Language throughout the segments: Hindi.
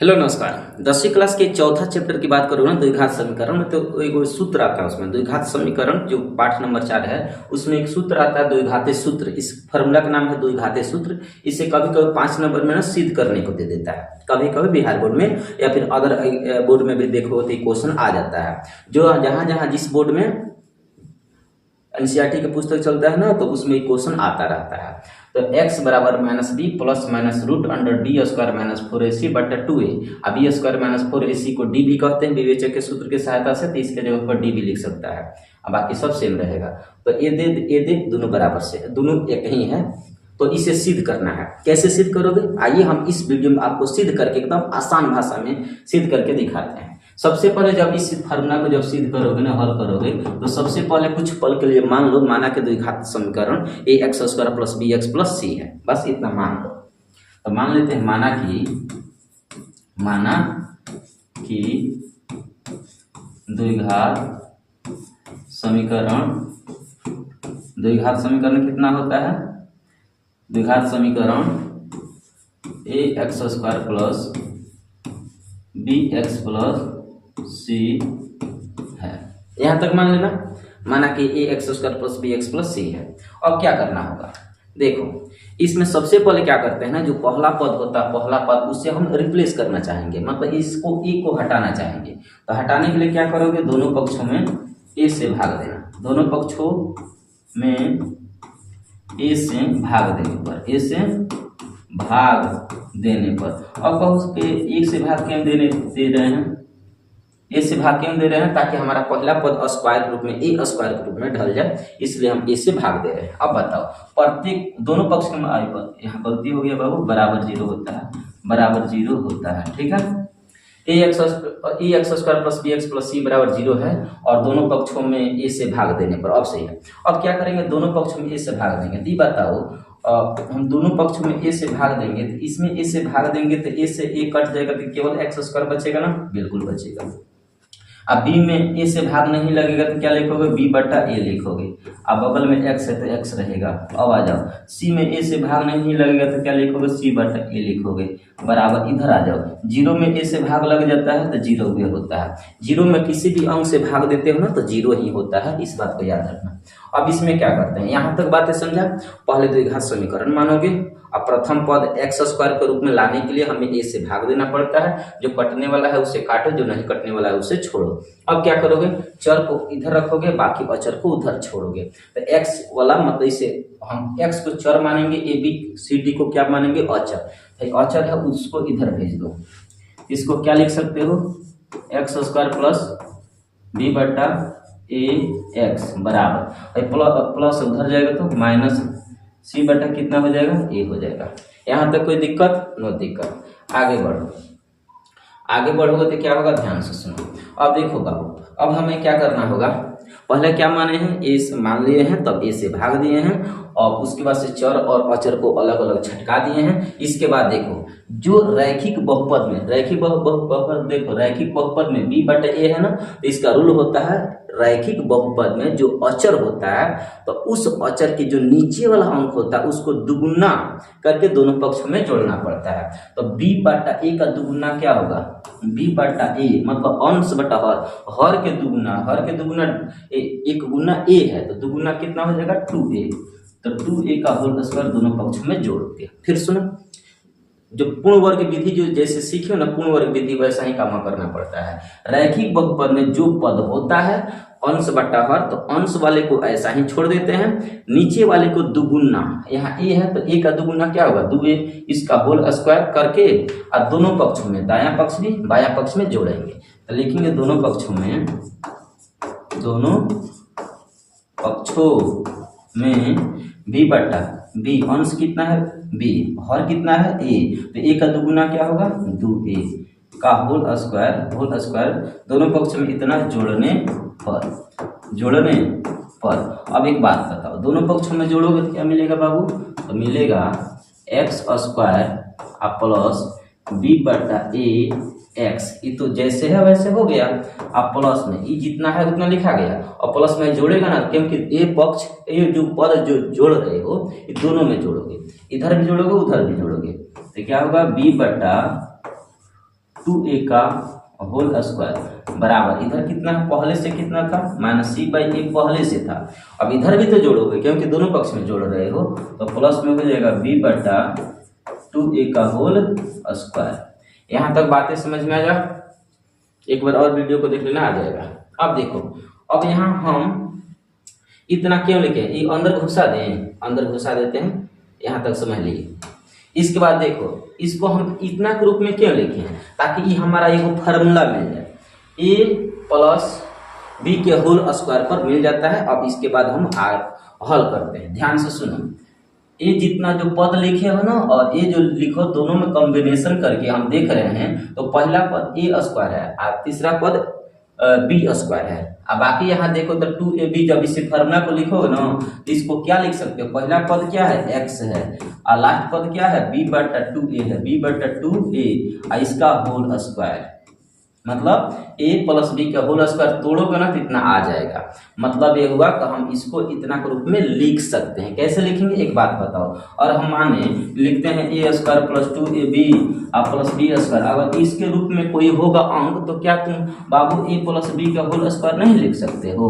हेलो नमस्कार। 10वीं क्लास के चौथा चैप्टर की बात करूँ ना, द्विघात समीकरण में तो एक सूत्र आता है उसमें। द्विघात समीकरण जो पाठ नंबर 4 है उसमें एक सूत्र आता है द्विघातीय सूत्र। इस फॉर्मूला का नाम है द्विघातीय सूत्र। इसे कभी कभी 5 नंबर में ना सिद्ध करने को दे देता है, कभी कभी बिहार बोर्ड में या फिर अदर बोर्ड में भी देखो तो क्वेश्चन आ जाता है। जो जहाँ जहाँ जिस बोर्ड में एनसीईआरटी के पुस्तक चलता है ना, तो उसमें क्वेश्चन आता रहता है। तो x बराबर minus b plus minus root under d square minus 4ac बटा 2a। अब बी स्क्वायर माइनस 4ac को डी भी कहते हैं विवेचक के सूत्र की सहायता से, तो इसके जगह पर डी भी लिख सकता है। अब बाकी सब सेम रहेगा। तो ए दे दोनों बराबर से, दोनों एक ही है। तो इसे सिद्ध करना है। कैसे सिद्ध करोगे, आइए हम इस वीडियो में आपको सिद्ध करके एकदम आसान भाषा में सिद्ध करके दिखाते हैं। सबसे पहले जब इस फार्मूला को जब सिद्ध करोगे ना, हल करोगे, तो सबसे पहले कुछ पल के लिए मान लो, माना कि द्विघात समीकरण ax² plus bx plus c है। बस इतना मान लो। तो मान लेते हैं माना कि द्विघात समीकरण कितना होता है? द्विघात समीकरण ax² plus bx plus c है। यहां तक मान लेना। माना कि ax² plus bx plus c है। अब क्या करना होगा, देखो इसमें सबसे पहले क्या करते हैं ना, जो पहला पद होता है, पहला पद उससे हम रिप्लेस करना चाहेंगे, मतलब इसको a को हटाना चाहेंगे। तो हटाने के लिए क्या करोगे, दोनों पक्षों में a से भाग देना। दोनों पक्षों में a से भाग देने पर अब कहो कि एक से भाग क्यों दे रहे हैं? ए से भाग क्यों दे रहे हैं? ताकि हमारा पहला पद स्क्वायर रूप में a² के रूप में ढल जाए, इसलिए हम ए से भाग दे रहे हैं। अब बताओ, प्रत्येक दोनों पक्ष के यहाँ गलती हो गया बाबू, बराबर जीरो होता है। ठीक है, ax² plus bx plus c बराबर 0 है और दोनों पक्षों में a से भाग देने पर। अब सही है। अब क्या करेंगे, दोनों पक्षों में a से भाग देंगे। तो ये बताओ, हम दोनों पक्षों में a से भाग देंगे, तो इसमें a से भाग देंगे तो a से a कट जाएगा, तो केवल x² बचेगा ना, बिल्कुल बचेगा। अब b में a से भाग नहीं लगेगा तो क्या लिखोगे, b बटा a लिखोगे। अब बगल में x है तो x रहेगा। अब आ जाओ, c में a से भाग नहीं लगेगा तो क्या लिखोगे, c बटा a लिखोगे। बराबर इधर आ जाओ, 0 में a से भाग लग जाता है तो 0 भी होता है। 0 में किसी भी अंक से भाग देते हो ना तो 0 ही होता है, इस बात को याद रखना। अब इसमें क्या करते हैं, यहाँ तक बातें समझा। पहले द्विघात समीकरण मानोगे। अब प्रथम पद x² के रूप में लाने के लिए हमें a से भाग देना पड़ता है। जो कटने वाला है उसे काटो, जो नहीं कटने वाला है उसे छोड़ो। अब क्या करोगे, चर को इधर रखोगे, बाकी अचर को उधर छोड़ोगे। तो x वाला मतलब इसे हम x को चर मानेंगे, a b c d को क्या मानेंगे, अचर। तो अचर है उसको इधर भेज दो। इसको क्या लिख सकते हो, x² प्लस b बटा ax बराबर प्लस उधर जाएगा तो माइनस c बटा कितना हो जाएगा, a हो जाएगा। यहाँ तक कोई दिक्कत? नो दिक्कत। आगे बढ़ोगे तो क्या होगा, ध्यान से सुनो। अब देखो बाबू, अब हमें क्या करना होगा, पहले क्या माने हैं, ए मान लिए हैं, तब ए से भाग दिए हैं, और उसके बाद से चर और अचर को अलग अलग छटका दिए हैं। इसके बाद देखो, जो रैखिक बहुपद में रैखिक बहुपद में b बटा a है ना, तो इसका रूल होता है, रैखिक बहुपद में जो अचर होता है तो उस अचर के जो नीचे वाला अंक होता है उसको दुगुना करके दोनों पक्षों में जोड़ना पड़ता है। तो b बटा a का दुगुना क्या होगा, b बटा a मतलब अंश बटा हर के दुगुना एक गुना a है, तो दुगुना कितना हो जाएगा, 2a। तो 2a का होल स्क्वायर दोनों पक्षों में जोड़ दिया। फिर सुनो, जो पूर्ण वर्ग विधि जो जैसे सीखे ना, पूर्ण वर्ग विधि वैसा ही काम करना पड़ता है। रैखिक बहुपद में जो पद होता है अंश बटा हर, तो अंश वाले को ऐसा ही छोड़ देते हैं, नीचे वाले को दुगुना, यहाँ a है तो a का दुगुना क्या होगा, 2a, इसका होल स्क्वायर करके और दोनों पक्षों में दायां पक्ष भी बायां पक्ष में जोड़ेंगे। तो लिखेंगे दोनों पक्षों में b बटा b, अंश कितना है b, हर कितना है a, तो a का दुगुना क्या होगा, 2a का होल स्क्वायर दोनों पक्ष में इतना जोड़ने पर। अब एक बात बताओ, दोनों पक्षों में जोड़ोगे तो क्या मिलेगा बाबू, तो मिलेगा x² प्लस b बटा a x। ये तो जैसे है वैसे हो गया। अब प्लस में ये जितना है उतना लिखा गया, और प्लस में जोड़ेगा ना, क्योंकि ये जो पद जो जोड़ रहे हो ये दोनों में जोड़ोगे, इधर भी जोड़ोगे उधर भी जोड़ोगे, तो क्या होगा, b बटा 2a का होल स्क्वायर बराबर, इधर कितना पहले से कितना था -c/a पहले से था, अब इधर भी तो जोड़ोगे क्योंकि दोनों पक्ष में जोड़ रहे हो, तो प्लस में हो जाएगा b/2a का होल स्क्वायर। यहाँ तक बातें समझ में आ जा, एक बार और वीडियो को देख लेना, आ जाएगा। अब देखो, अब यहाँ हम इतना क्यों लिखे, ये अंदर घुसा दें, अंदर घुसा देते हैं, यहाँ तक समझ लीजिए। इसके बाद देखो, इसको हम इतना के रूप में क्यों लिखे हैं, ताकि ये हमारा एक फार्मूला मिल जाए, a प्लस b के होल स्क्वायर पर मिल जाता है। अब इसके बाद हम हल करते हैं, ध्यान से सुनो। ये जितना जो पद लिखे हो ना और ये जो लिखो, दोनों में कॉम्बिनेशन करके हम देख रहे हैं, तो पहला पद a स्क्वायर है और तीसरा पद b स्क्वायर है। अब बाकी यहाँ देखो तो 2ab, जब इसे फार्मूला को लिखोगे ना तो इसको क्या लिख सकते हो, पहला पद क्या है x है और लास्ट पद क्या है b/2a है, b/2a और इसका होल स्क्वायर, मतलब a प्लस b का होल स्क्वायर तोड़ोगे ना तो इतना आ जाएगा। मतलब ये हुआ कि हम इसको इतना के रूप में लिख सकते हैं। कैसे लिखेंगे एक बात बताओ, और हम माने लिखते हैं a स्क्वायर प्लस 2ab और प्लस b स्क्वायर, अगर इसके रूप में कोई होगा अंक तो क्या तुम बाबू a प्लस b का होल स्क्वायर नहीं लिख सकते हो?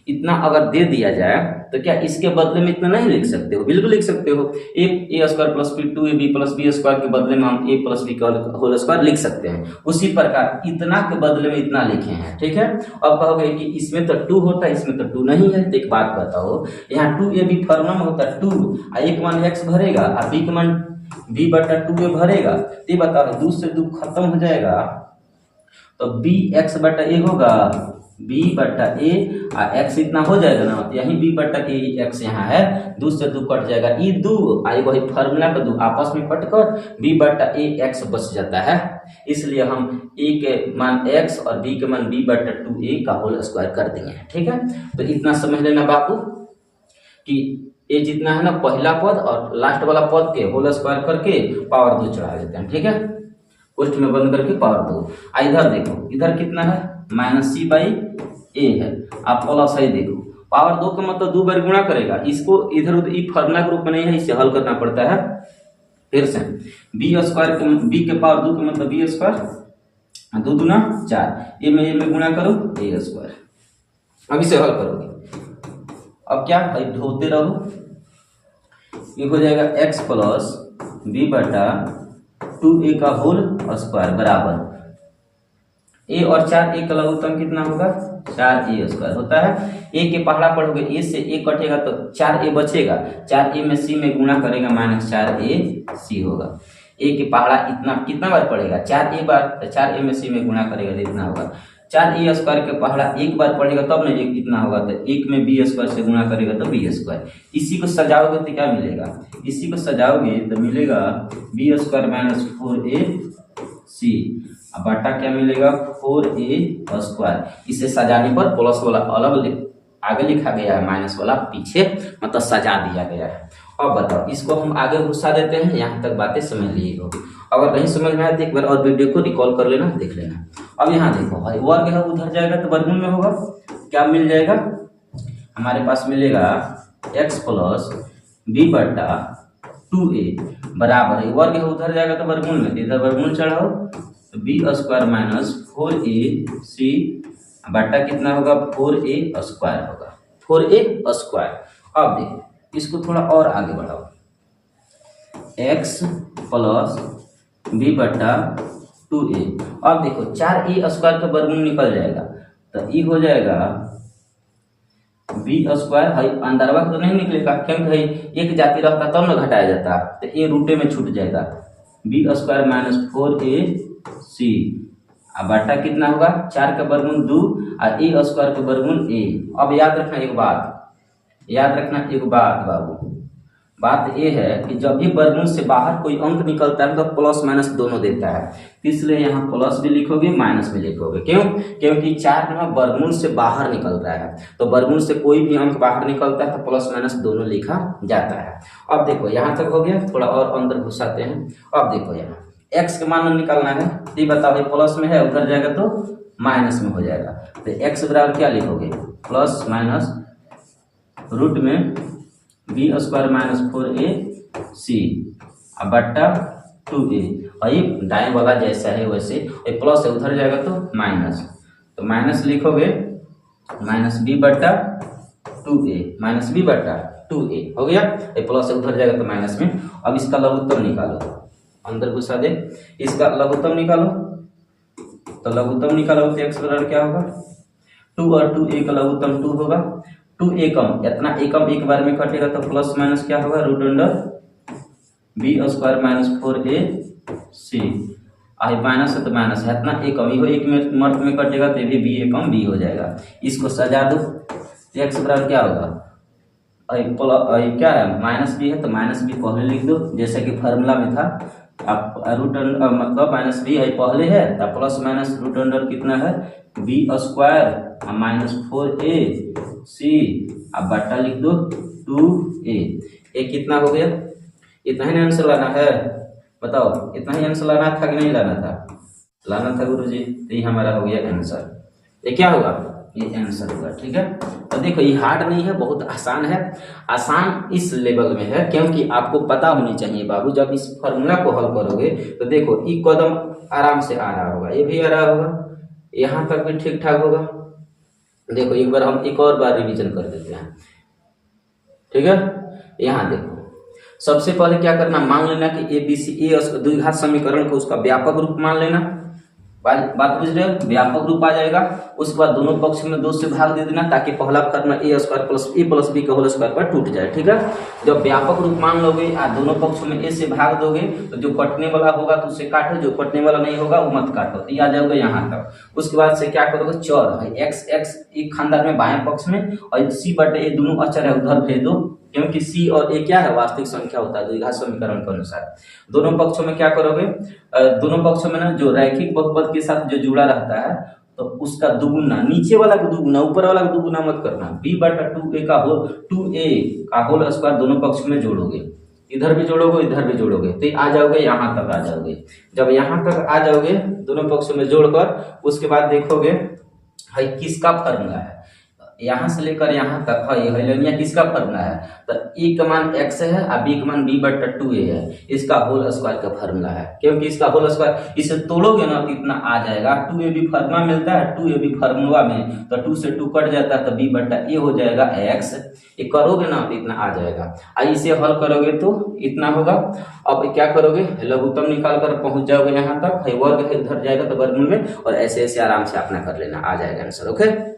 इतना अगर दे दिया जाए तो क्या इसके बदले में इतना नहीं लिख सकते हो? बिल्कुल लिख सकते हो। a square plus 2ab plus b square के बदले में हम a प्लस b का होल स्क्वायर लिख सकते हैं। उसी प्रकार इतना के बदले में इतना लिखे हैं, ठीक है। अब कहोगे कि इसमें तो 2 होता है, इसमें तो 2 नहीं है, तो एक बात बताओ, यहाँ 2ab फार्मूला में होता है 2 और एक मान x भरेगा और b के मान b/2a भरेगा, ये बताओ 2 से 2 खत्म हो जाएगा तो bx/a होगा, b/a और x इतना हो जाएगा ना, तो यही b/a x यहाँ है, 2 से 2 कट जाएगा, ये 2 आई वही फार्मूला का 2 आपस में कट कर b/a x बच जाता है। इसलिए हम a के मान x और b के मान b/2a का होल स्क्वायर कर देंगे, ठीक है। तो इतना समझ लेना बापू कि ये जितना है ना पहला पद और लास्ट वाला पद के होल स्क्वायर करके पावर 2 चढ़ा देते हैं, ठीक है, पुष्ट में बंद करके पावर 2। इधर देखो, इधर कितना है -c/a है, आप प्लस है, देखो पावर 2 का मतलब 2 बार गुणा करेगा, इसको इधर उधर फार्मूला के रूप में नहीं है, इसे हल करना पड़ता है। फिर से b स्क्वायर के b के पावर 2 का मतलब b स्क्वायर, 2 दूना 4, ए में गुणा करो a स्क्वायर। अब इसे हल करोगे, अब क्या भाई ढोते रहो, ये हो जाएगा x प्लस b/2a का होल स्क्वायर बराबर a और 4a का लघुत्तम कितना होगा 4a स्क्वायर होता है। a के पहाड़ा पढ़ोगे, a से a कटेगा तो 4a बचेगा, 4a में c में गुणा करेगा -4ac होगा। a के पहाड़ा इतना कितना बार पढ़ेगा 4a बार, तो 4a में c में गुणा करेगा तो इतना होगा। 4a स्क्वायर के पहाड़ा एक बार पढ़ेगा तब ना एक इतना होगा, तो 1 में b स्क्वायर से गुणा करेगा तो b स्क्वायर। इसी को सजाओगे तो क्या मिलेगा, इसी को सजाओगे तो मिलेगा b स्क्वायर -4ac बटा क्या मिलेगा 4a स्क्वायर। इसे सजाने पर प्लस वाला अलग आगे लिखा गया है, माइनस वाला पीछे, मतलब सजा दिया गया है। अब बताओ, इसको हम आगे घुसा देते हैं, यहाँ तक बातें समझ ली हो। अगर नहीं समझ में आए तो एक बार और वीडियो को रिकॉल कर लेना, देख लेना। अब यहाँ देखो भाई, वर्ग है उधर जाएगा तो वर्गमूल में होगा, क्या मिल जाएगा हमारे पास, मिलेगा x प्लस b/2a बराबर है, वर्ग है उधर जाएगा तो वर्गमूल में, इधर वर्गमूल चढ़ाओ तो b स्क्वायर -4ac बटा कितना होगा 4a स्क्वायर होगा, 4a स्क्वायर। अब देखो इसको थोड़ा और आगे बढ़ाओ, x प्लस b/2a। अब देखो 4a स्क्वायर का वर्गमूल निकल जाएगा तो ये हो जाएगा b स्क्वायर, भाई अंदरवा तो नहीं निकलेगा क्योंकि भाई एक जाति रहता तब ना घटाया जाता, तो ये रूटे में छूट जाएगा, b स्क्वायर -4ac बटा कितना होगा 4 का वर्गमूल 2 और a स्क्वायर का वर्गमूल a। अब याद रखना एक बात बाबू, बात ये है कि जब भी वर्गमूल से बाहर कोई अंक निकलता है तो प्लस माइनस दोनों देता है, इसलिए यहाँ प्लस भी लिखोगे माइनस भी लिखोगे। क्यों? क्योंकि 4 ना वर्गमूल से बाहर निकल रहा है, तो वर्गमूल से कोई भी अंक बाहर निकलता है तो प्लस माइनस दोनों लिखा जाता है। अब देखो यहाँ तक हो गया, थोड़ा और अंदर घुसाते हैं। अब देखो यहाँ x के मान निकालना है, ये बताओ प्लस में है उधर जाएगा तो माइनस में हो जाएगा, तो x बराबर क्या लिखोगे प्लस माइनस रूट में b स्क्वायर -4ac बट्टा 2a। और ये दाएं वाला जैसा है वैसे, ये प्लस है उधर जाएगा तो माइनस, तो माइनस लिखोगे माइनस बी बटा 2a, माइनस बी बटा 2a हो गया। ये प्लस है उधर जाएगा तो माइनस में। अब इसका लघुत्तम निकालो, अंदर घुसा दे, इसका लघुत्तम निकालो, तो लघुत्तम निकालो तो x बराबर क्या होगा 2 और 2a का लघुत्तम 2 होगा। 2a कम, इतना a कम एक बार में कटेगा तो प्लस माइनस क्या होगा root under b square minus 4ac, आई माइनस है तो माइनस है, इतना a कम, एक में मर्थ में कटेगा तो भी b a कम b हो जाएगा। इसको सजा दो, x बराबर क्या होगा क्या है माइनस बी है तो माइनस बी पहले लिख दो जैसे कि फार्मूला में था। आप रूट मतलब माइनस बी है पहले है तो प्लस माइनस रूट अंडर कितना है बी स्क्वायर माइनस 4ac अब बट्टा लिख दो 2a। ये कितना हो गया, इतना ही आंसर लाना है, बताओ इतना ही आंसर लाना था कि नहीं लाना था, लाना था गुरुजी। तो ये हमारा हो गया आंसर, ये क्या होगा ये आंसर होगा। ठीक है, तो देखो ये हार्ड नहीं है, बहुत आसान है। आसान इस लेवल में है क्योंकि आपको पता होनी चाहिए बाबू, जब इस फॉर्मूला को हल करोगे तो देखो ये कदम आराम से आ रहा होगा, ये भी आ रहा होगा, यहाँ तक भी ठीक ठाक होगा। देखो एक बार हम एक और बार रिवीजन कर देते हैं। ठीक है, यहाँ देखो सबसे पहले क्या करना, मान लेना कि ए बी सी ए द्विघात समीकरण को उसका व्यापक रूप मान लेना, बात बुझ रहे हो, व्यापक रूप आ जाएगा। उसके बाद दोनों पक्ष में 2 से भाग दे देना ताकि पहला फॉर्मूला ए स्क्वायर प्लस बी का होल स्क्वायर पर टूट जाए। ठीक है, जब व्यापक रूप मान लोगे और दोनों पक्षों में ए से भाग दोगे तो जो कटने वाला होगा तो उसे काटो, जो कटने वाला नहीं होगा वो मत काटो, तो ये आ जाओगे यहाँ तक। उसके बाद से क्या करोगे, चर है एक्स एक्स एक खानदान में बाएं पक्ष में और सी बटे ए दोनों अचर है उधर भेज दो, क्योंकि सी और ए क्या है वास्तविक संख्या होता है द्विघात समीकरण के अनुसार। दोनों पक्षों में क्या करोगे, दोनों पक्षों में ना जो रैखिक बहुपद के साथ जो जुड़ा रहता है तो उसका दुगुना, नीचे वाला का दुगुना ऊपर वाला का दुगुना मत करना, b बटा 2a का होल स्क्वायर दोनों पक्षों में जोड़ोगे, इधर भी जोड़ोगे इधर भी जोड़ोगे तो आ जाओगे यहाँ तक आ जाओगे। जब यहाँ तक आ जाओगे दोनों पक्षों में जोड़कर उसके बाद देखोगे भाई किसका फॉर्मूला है, यहाँ से लेकर यहाँ तक है किसका फॉर्मूला है, तो ए का मान x है और b का मान b बटा 2a है, इसका होल स्क्वायर का फॉर्मूला है। क्योंकि इसका होल स्क्वायर इसे तोड़ोगे ना तो इतना आ जाएगा, 2a भी फॉर्मूला मिलता है, 2a भी फॉर्मूला में तो 2 से 2 कट जाता है तो b बटा a हो जाएगा x, ये करोगे ना तो इतना आ जाएगा। इसे हल करोगे तो इतना होगा। अब क्या करोगे, लघुत्तम निकाल कर पहुंच जाओगे यहाँ तक, वर्ग इधर जाएगा तो वर्गमूल में, और ऐसे ऐसे आराम से अपना कर लेना, आ जाएगा आंसर। ओके।